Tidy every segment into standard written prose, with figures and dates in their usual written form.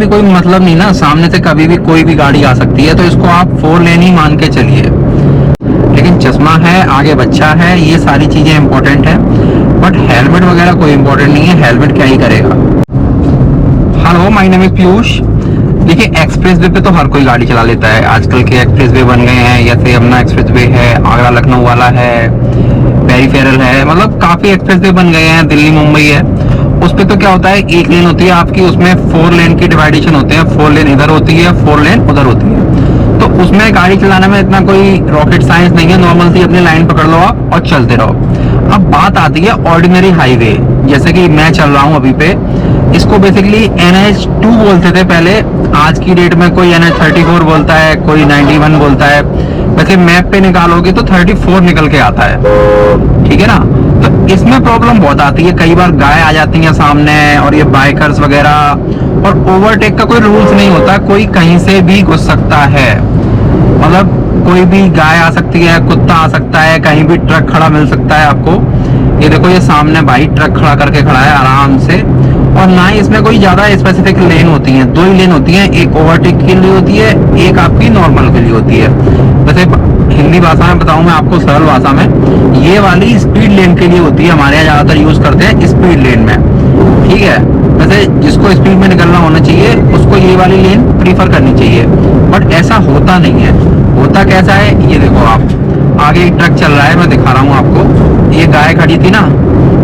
भी कोई मतलब नहीं ना, सामने से कभी भी कोई भी गाड़ी आ सकती है, तो इसको आप 4 लेन ही मान के चलिए। लेकिन चश्मा है, आगे बच्चा है, ये सारी चीजें इंपॉर्टेंट है, बट हेलमेट वगैरह कोई इंपॉर्टेंट नहीं है। हेलमेट क्या ही करेगा। Hello, my name is Piyush. देखिए, एक्सप्रेस वे पे तो हर कोई गाड़ी चला लेता है। आजकल के एक्सप्रेस वे बन गए हैं, जैसे यमुना एक्सप्रेस वे है, आगरा लखनऊ वाला है, पेरीफेरल है, मतलब काफी एक्सप्रेस वे बन गए हैं, दिल्ली मुंबई है। उस पे तो क्या होता है, एक लेन होती है आपकी, उसमें 4 लेन की डिवाइडेशन होते हैं। 4 लेन इधर होती है, 4 लेन उधर होती है। तो उसमें गाड़ी चलाने में इतना कोई रॉकेट साइंस नहीं है, नॉर्मल सी अपनी लाइन पकड़ लो आप और चलते रहो। अब बात आती है ऑर्डिनरी हाईवे, जैसे कि मैं चल रहा हूँ अभी पे, इसको बेसिकली NH2 बोलते थे पहले। आज की डेट में कोई NH34 बोलता है, कोई 91 बोलता है। वैसे मैप पे निकालोगे तो 34 निकल के आता है, ठीक है ना। तो इसमें प्रॉब्लम बहुत आती है, कई बार गाय आ जाती है सामने, और ये बाइकर्स वगैरह, और ओवरटेक का कोई रूल्स नहीं होता, कोई कहीं से भी घुस सकता है। मतलब कोई भी गाय आ सकती है, कुत्ता आ सकता है, कहीं भी ट्रक खड़ा मिल सकता है आपको। ये देखो, ये सामने भाई ट्रक खड़ा करके खड़ा है आराम से। और ना ही इसमें कोई ज्यादा स्पेसिफिक लेन होती है, 2 ही लेन होती है, एक ओवरटेक के लिए होती है, एक आपकी नॉर्मल के लिए होती है। वैसे हिंदी भाषा में बताऊं मैं आपको, सरल भाषा में, ये वाली स्पीड लेन के लिए होती है, हमारे यहाँ ज्यादातर यूज करते हैं स्पीड लेन में, ठीक है। वैसे जिसको स्पीड में निकलना होना चाहिए उसको ये वाली लेन प्रीफर करनी चाहिए, बट ऐसा होता नहीं है। होता कैसा है, ये देखो आप, आगे एक ट्रक चल रहा है, मैं दिखा रहा हूँ आपको, ये गाय खड़ी थी ना,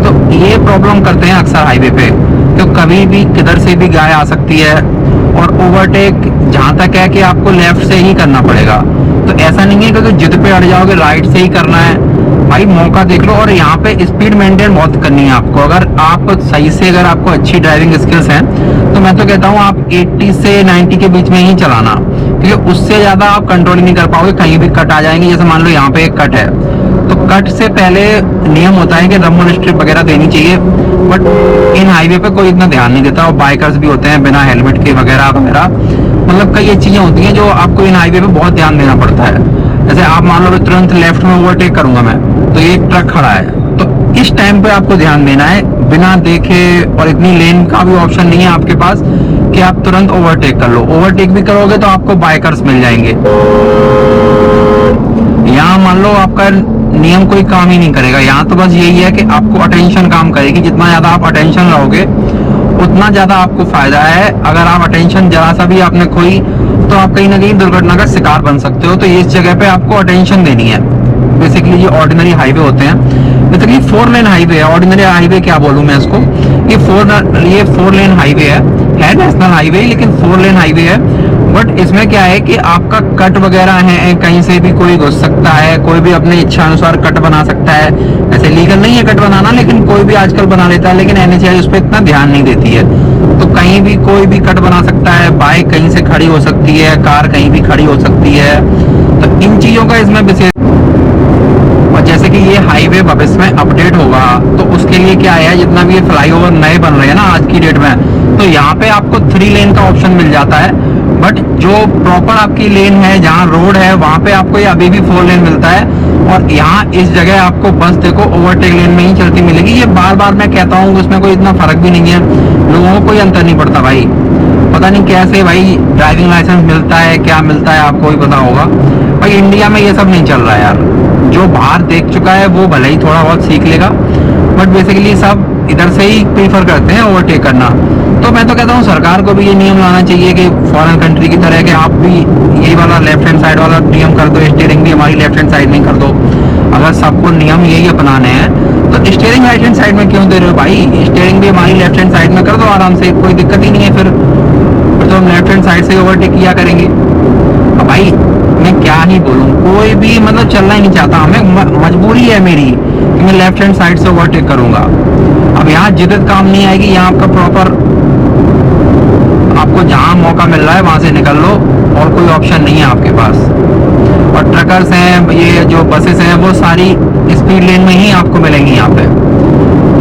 तो ये प्रॉब्लम करते हैं अक्सर हाईवे पे। तो कभी भी किधर से भी गाय आ सकती है, और ओवरटेक जहां तक है कि आपको लेफ्ट से ही करना पड़ेगा। तो ऐसा नहीं है कि जिद पे अड़ जाओगे राइट से ही करना है, भाई मौका देख लो। और यहाँ पे स्पीड मेंटेन बहुत करनी है आपको। अगर आप सही से, अगर आपको अच्छी ड्राइविंग स्किल्स हैं, तो मैं तो कहता हूँ आप 80 से 90 के बीच में ही चलाना, क्योंकि उससे ज्यादा आप कंट्रोल नहीं कर पाओगे, कहीं भी कट आ जाएंगे। जैसे मान लो यहाँ पे एक कट है, तो कट से पहले नियम होता है कि रम्बल स्ट्रिप वगैरह देनी चाहिए, बट इन हाईवे पे कोई इतना ध्यान नहीं देता। और बाइकर्स भी होते हैं बिना हेलमेट के वगैरह वगैरह, मतलब कई चीजें होती हैं जो आपको इन हाईवे पे बहुत ध्यान देना पड़ता है। जैसे आप मान लो तुरंत लेफ्ट में ओवरटेक करूंगा मैं, तो ये ट्रक खड़ा है, तो इस टाइम पे आपको ध्यान देना है बिना देखे। और इतनी लेन का भी ऑप्शन नहीं है आपके पास कि आप तुरंत ओवरटेक कर लो। ओवरटेक भी करोगे तो आपको बाइकर्स मिल जाएंगे। यहाँ मान लो आपका नियम कोई काम ही नहीं करेगा, यहाँ तो बस यही है कि आपको अटेंशन काम करेगी। जितना ज्यादा आप अटेंशन रहोगे उतना ज्यादा आपको फायदा है। अगर आप अटेंशन जरा सा भी आपने खोई, तो आप कहीं ना कहीं दुर्घटना का शिकार बन सकते हो। तो इस जगह पे आपको अटेंशन देनी है। बेसिकली ये ऑर्डिनरी हाईवे होते हैं, बेसिकली 4 लेन हाईवे है। ऑर्डिनरी हाईवे क्या बोलूं मैं इसको, ये 4 लेन हाईवे है नेशनल हाईवे, लेकिन 4 लेन हाईवे है। बट इसमें क्या है कि आपका कट वगैरह है, कहीं से भी कोई घुस सकता है, कोई भी अपने इच्छा अनुसार कट बना सकता है। ऐसे लीगल नहीं है कट बनाना, लेकिन कोई भी आजकल बना लेता है, लेकिन NHAI उस पर इतना ध्यान नहीं देती है। तो कहीं भी कोई भी कट बना सकता है, बाइक कहीं से खड़ी हो सकती है, कार कहीं भी खड़ी हो सकती है। तो इन चीजों का इसमें विशेष, और जैसे कि ये हाईवे भविष्य में अपडेट होगा, तो उसके लिए क्या है, जितना भी ये फ्लाईओवर नए बन रहे हैं ना आज की डेट में, तो यहाँ पे आपको 3 लेन का ऑप्शन मिल जाता है। बट जो प्रॉपर आपकी लेन है, जहाँ रोड है, वहां पे आपको ये अभी भी 4 लेन मिलता है। और यहाँ इस जगह आपको बस देखो ओवरटेक लेन में ही चलती मिलेगी। ये बार बार मैं कहता हूँ, उसमें कोई इतना फर्क भी नहीं है, लोगों को कोई अंतर नहीं पड़ता भाई। पता नहीं कैसे भाई ड्राइविंग लाइसेंस मिलता है, क्या मिलता है, आपको ही पता होगा भाई। इंडिया में ये सब नहीं चल रहा है यार। जो बाहर देख चुका है वो भले ही थोड़ा बहुत सीख लेगा, बट बेसिकली सब इधर से ही प्रीफर करते हैं ओवरटेक करना। तो मैं तो कहता हूँ सरकार को भी ये नियम लाना चाहिए कि फॉरेन कंट्री की तरह कि आप भी यही वाला लेफ्ट हैंड साइड वाला नियम कर दो, स्टीयरिंग भी हमारी लेफ्ट हैंड साइड में कर दो। अगर सबको नियम यही अपनाने हैं, तो स्टीयरिंग राइट हैंड साइड में क्यों दे रहे हो भाई? स्टीयरिंग भी हमारी लेफ्ट हैंड साइड में कर दो आराम से, कोई दिक्कत ही नहीं है। फिर तो हम लेफ्ट हैंड साइड से ओवरटेक किया करेंगे। अब भाई मैं क्या ही बोलूं, कोई भी मतलब चलना ही नहीं चाहता, हमें मजबूरी है मेरी कि मैं लेफ्ट हैंड साइड से ओवरटेक करूंगा। अब यहाँ जिद्दत काम नहीं आएगी, यहाँ आपका प्रॉपर आपको जहां मौका मिल रहा है वहां से निकल लो, और कोई ऑप्शन नहीं है आपके पास। और ट्रकर्स हैं, ये जो बसेस हैं, वो सारी स्पीड लेन में ही आपको मिलेंगी यहाँ पे।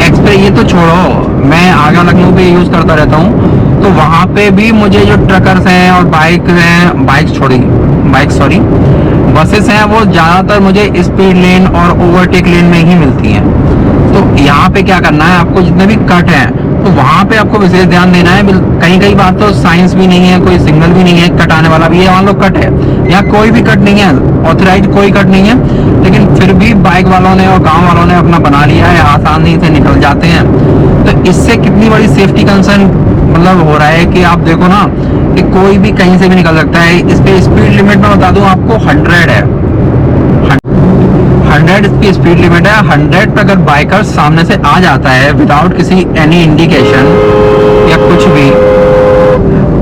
एक्सप्रेस ये तो छोड़ो, मैं आगरा लखनऊ पे यूज करता रहता हूँ, तो वहां पे भी मुझे जो ट्रकर्स हैं और बसेस हैं, वो ज्यादातर मुझे स्पीड लेन और ओवरटेक लेन में ही मिलती हैं। तो यहाँ पे क्या करना है आपको, जितने भी कट हैं तो वहां पे आपको विशेष ध्यान देना है। कहीं कहीं बात तो साइंस भी नहीं है, कोई सिग्नल भी नहीं है, कट आने वाला भी है, मान लो कट है, यहाँ कोई भी कट नहीं है, ऑथराइज कोई कट नहीं है, लेकिन फिर भी बाइक वालों ने और गांव वालों ने अपना बना लिया है, आसानी से निकल जाते हैं। तो इससे कितनी बड़ी सेफ्टी कंसर्न मतलब हो रहा है कि आप देखो ना कि कोई भी कहीं से भी निकल सकता है। इस पे स्पीड लिमिट में बता दूं आपको 100 है, 100 इसकी स्पीड लिमिट है। 100 पे अगर बाइकर सामने से आ जाता है विदाउट किसी एनी इंडिकेशन या कुछ भी,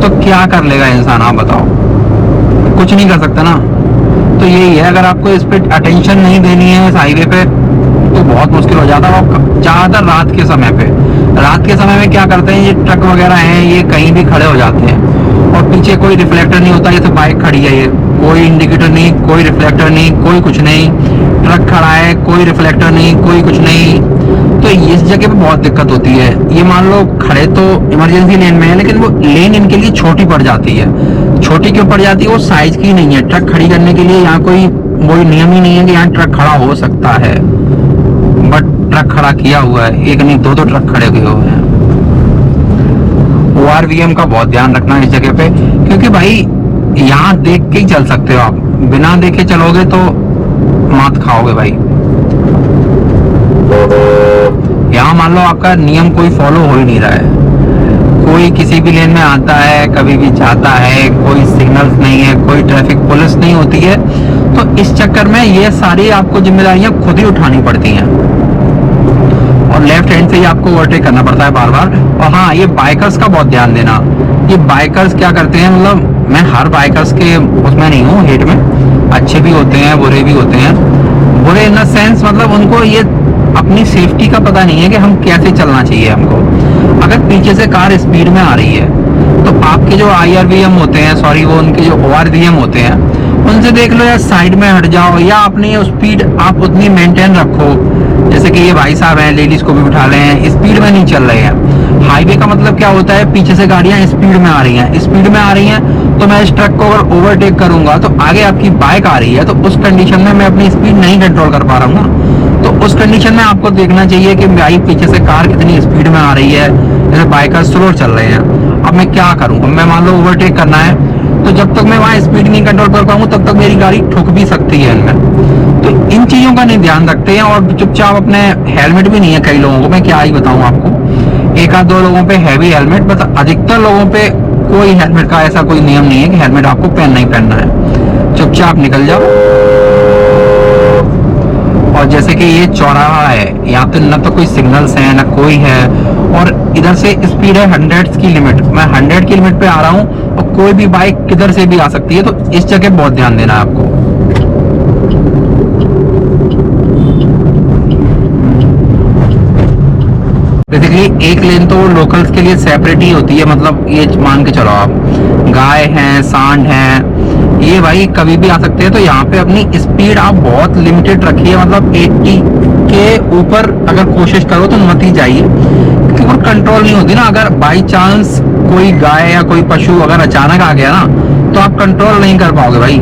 तो क्या कर लेगा इंसान, आप बताओ? कुछ नहीं कर सकता ना। तो यही है, अगर आपको इस पे अटेंशन नहीं देनी है इस हाईवे पे तो बहुत मुश्किल हो जाता है। ज्यादातर रात के समय पे, रात के समय में क्या करते हैं, ये ट्रक वगैरह हैं, ये कहीं भी खड़े हो जाते हैं और पीछे कोई रिफ्लेक्टर नहीं होता, जैसे बाइक खड़ी है, ये कोई इंडिकेटर नहीं, कोई रिफ्लेक्टर नहीं, कोई कुछ नहीं, ट्रक खड़ा है, कोई रिफ्लेक्टर नहीं, कोई कुछ नहीं। तो इस जगह पे बहुत दिक्कत होती है। ये मान लो खड़े तो इमरजेंसी लेन में है, लेकिन वो लेन इनके लिए छोटी पड़ जाती है। छोटी क्यों पड़ जाती है? वो साइज की नहीं है। ट्रक खड़ी करने के लिए यहाँ कोई नियम ही नहीं है कि यहाँ ट्रक खड़ा हो सकता है, बट ट्रक खड़ा किया हुआ है, एक नहीं दो ट्रक खड़े हुए हैं। ORVM का बहुत ध्यान रखना इस जगह पे, क्योंकि भाई यहाँ देख के ही चल सकते हो आप, बिना देखे चलोगे तो मात खाओगे भाई। यहाँ मान लो आपका नियम कोई फॉलो हो ही नहीं रहा है, कोई किसी भी लेन में आता है, कभी भी जाता है, कोई सिग्नल्स नहीं है, कोई ट्रैफिक पुलिस नहीं होती है। तो इस चक्कर में ये सारी आपको जिम्मेदारियां खुद ही उठानी पड़ती हैं और लेफ्ट हैंड से ही आपको ओवरटेक करना पड़ता है बार बार। और हाँ, ये बाइकर्स का बहुत ध्यान देना। ये बाइकर्स क्या करते हैं, मतलब मैं हर बाइकर्स के उसमें नहीं हूँ, हेट में, अच्छे भी होते हैं, बुरे भी होते हैं। बुरे इन द सेंस मतलब उनको ये अपनी सेफ्टी का पता नहीं है कि हम कैसे चलना चाहिए हमको। अगर पीछे से कार स्पीड में आ रही है तो आपके जो IRVM होते हैं, सॉरी वो उनके जो ORVM होते हैं, उनसे देख लो या साइड में हट जाओ, या अपनी स्पीड आप उतनी मेंटेन रखो। जैसे कि ये भाई साहब हैं, लेडीज को भी उठा ले हैं, स्पीड में नहीं चल रहे हैं। हाईवे का मतलब क्या होता है, पीछे से गाड़ियां स्पीड में आ रही हैं, स्पीड में आ रही हैं, तो मैं इस ट्रक को अगर ओवरटेक करूंगा तो आगे आपकी बाइक आ रही है, तो उस कंडीशन में मैं अपनी स्पीड नहीं कंट्रोल कर पा रहा हूँ ना। तो उस कंडीशन में आपको देखना चाहिए कि भाई पीछे से कार कितनी स्पीड में आ रही है, जैसे बाइकर स्लो चल रहे हैं, अब मैं क्या करूँ? अब मैं मान लो ओवरटेक करना है, तो जब तक मैं वहाँ स्पीड नहीं कंट्रोल कर पाऊंगा तब तक मेरी गाड़ी ठुक भी सकती है इनमें। तो इन चीजों का नहीं ध्यान रखते हैं और चुपचाप अपने, हेलमेट भी नहीं है कई लोगों को, मैं क्या ही बताऊं आपको, एक आध दो लोगों पे हैवी हेलमेट, बट अधिकतर लोगों पे कोई हेलमेट का ऐसा कोई नियम नहीं है कि हेलमेट आपको पहनना ही पहनना है, चुपचाप निकल जाओ। और जैसे कि ये चौराहा है, यहाँ पे न तो कोई सिग्नल्स है, न कोई है, और इधर से स्पीड है 100 की लिमिट, मैं 100 की लिमिट पे आ रहा हूँ और कोई भी बाइक किधर से भी आ सकती है। तो इस जगह बहुत ध्यान देना है आपको। बेसिकली एक लेन तो लोकल्स के लिए सेपरेट ही होती है, मतलब ये मान के चलो आप, गाय हैं, सांड हैं, ये भाई कभी भी आ सकते हैं। तो यहाँ पे अपनी स्पीड आप बहुत लिमिटेड रखिए, मतलब 80 के ऊपर अगर कोशिश करो तो मत ही जाइए, क्योंकि वो कंट्रोल नहीं होती ना। अगर बाई चांस कोई गाय या कोई पशु अगर अचानक आ गया ना, तो आप कंट्रोल नहीं कर पाओगे भाई।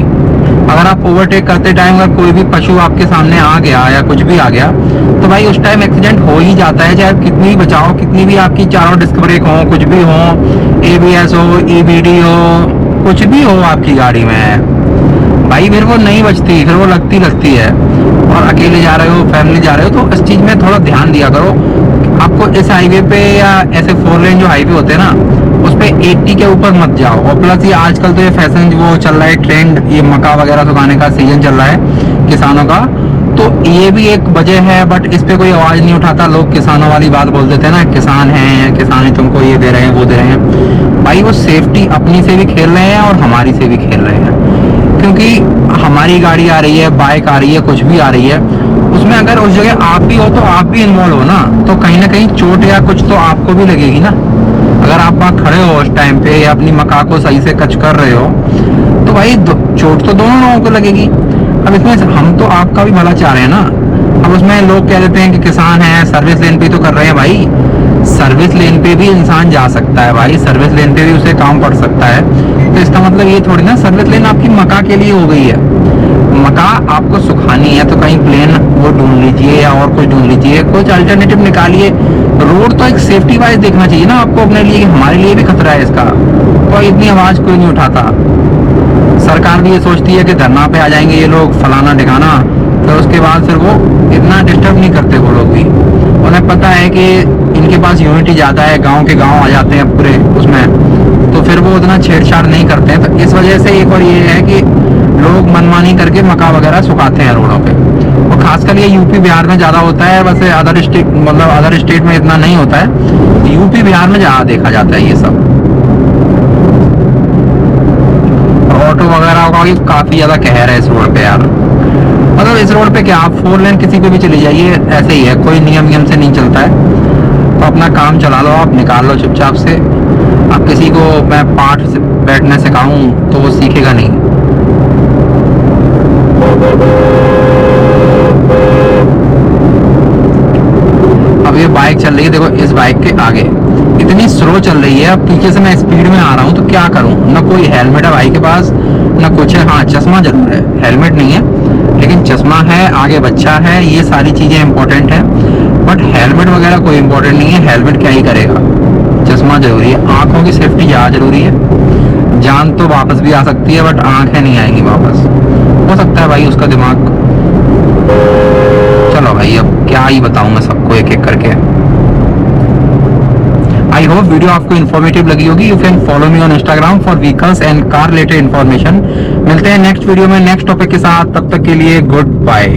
अगर आप ओवरटेक करते टाइम अगर कोई भी पशु आपके सामने आ गया या कुछ भी आ गया, तो भाई उस टाइम एक्सीडेंट हो ही जाता है, चाहे कितनी भी बचाओ, कितनी भी आपकी चारों डिस्क ब्रेक हो, कुछ भी हो, ABS हो, EBD हो, कुछ भी हो आपकी गाड़ी में भाई, फिर वो नहीं बचती, फिर वो लगती है। और अकेले जा रहे हो, फैमिली जा रहे हो, तो इस चीज में थोड़ा ध्यान दिया करो। आपको इस हाईवे पे या ऐसे 4 लेन जो हाईवे होते हैं ना, उस पे 80 के ऊपर मत जाओ। और प्लस ये आजकल तो ये फैशन वो चल रहा है, ट्रेंड, ये मक्का वगैरह सुखाने का सीजन चल रहा है किसानों का, तो ये भी एक वजह है। बट इस पे कोई आवाज नहीं उठाता, लोग किसानों वाली बात बोल देते हैं ना, किसान हैं, किसान ही तुमको ये दे रहे हैं, वो दे रहे हैं। भाई वो सेफ्टी अपनी से भी खेल रहे हैं और हमारी से भी खेल रहे हैं, क्योंकि हमारी गाड़ी आ रही है, बाइक आ रही है, कुछ भी आ रही है, उसमें अगर उस जगह आप भी हो तो आप भी इन्वॉल्व हो ना, तो कहीं ना कहीं चोट या कुछ तो आपको भी लगेगी ना। अगर आप वहाँ खड़े हो उस टाइम पे या अपनी मका को सही से कच कर रहे हो, तो भाई चोट तो दोनों लोगों को लगेगी। अब इसमें हम तो आपका भी भला चाह रहे हैं ना। अब उसमें लोग कह देते हैं कि किसान है, सर्विस लेन पे तो कर रहे हैं। भाई सर्विस लेन पे भी इंसान जा सकता है भाई, सर्विस लेन पे भी उसे काम पड़ सकता है। तो इसका मतलब ये थोड़ी ना सर्विस लेन आपकी मका के लिए हो गई है। मका आपको सुखानी है तो कहीं प्लेन वो ढूंढ लीजिए या और कुछ ढूंढ लीजिए, कुछ अल्टरनेटिव निकालिए। रोड तो एक सेफ्टी वाइज देखना चाहिए ना आपको अपने लिए, हमारे लिए भी खतरा है इसका, तो इतनी आवाज कोई नहीं उठाता। सरकार भी ये सोचती है कि धरना पे आ जाएंगे ये लोग फलाना ठिकाना, तो उसके बाद फिर वो इतना डिस्टर्ब नहीं करते वो लोग भी। उन्हें पता है कि इनके पास यूनिटी ज़्यादा है, गांव के गांव आ जाते हैं पूरे उसमें, तो फिर वो उतना छेड़छाड़ नहीं करते हैं। तो इस वजह से एक और ये है कि लोग मनमानी करके मका वगैरह सुखाते हैं रोडों पे, और खासकर ये यूपी बिहार में ज़्यादा होता है। वैसे अदर स्टेट मतलब अदर स्टेट में इतना नहीं होता है, यूपी बिहार में ज़्यादा देखा जाता है ये सब। ऑटो वगैरह का भी काफ़ी ज़्यादा कहर है इस रोड पे यार। मतलब इस रोड पे क्या, आप 4 लेन किसी पे भी चले जाइए ऐसे ही है, कोई नियम से नहीं चलता है। तो अपना काम चला लो, आप निकाल लो चुपचाप से। अब किसी को मैं पाठ से बैठने सिखाऊं तो वो सीखेगा नहीं। अब ये बाइक चल रही है, देखो इस बाइक के आगे इतनी स्लो चल रही है, अब पीछे से मैं स्पीड में आ रहा हूँ तो क्या करूँ, ना कोई हेलमेट है भाई के पास ना कुछ है। हाँ चश्मा जरूर है, हेलमेट नहीं है लेकिन चश्मा है, आगे बच्चा है, ये सारी चीजें इंपॉर्टेंट है। बट हेलमेट वगैरह कोई इंपॉर्टेंट नहीं है, हेलमेट क्या ही करेगा, चश्मा जरूरी है। आंखों की सेफ्टी ज़्यादा जरूरी है। जान तो वापस भी आ सकती है बट आंखें नहीं आएंगी वापस, हो सकता है भाई उसका दिमाग। चलो भाई अब क्या ही बताऊं मैं सबको एक एक करके। आई होप वीडियो आपको इन्फॉर्मेटिव लगी होगी। You can follow me on Instagram for vehicles and car related information. मिलते हैं नेक्स्ट वीडियो में नेक्स्ट टॉपिक के साथ, तब तक के लिए गुड बाय।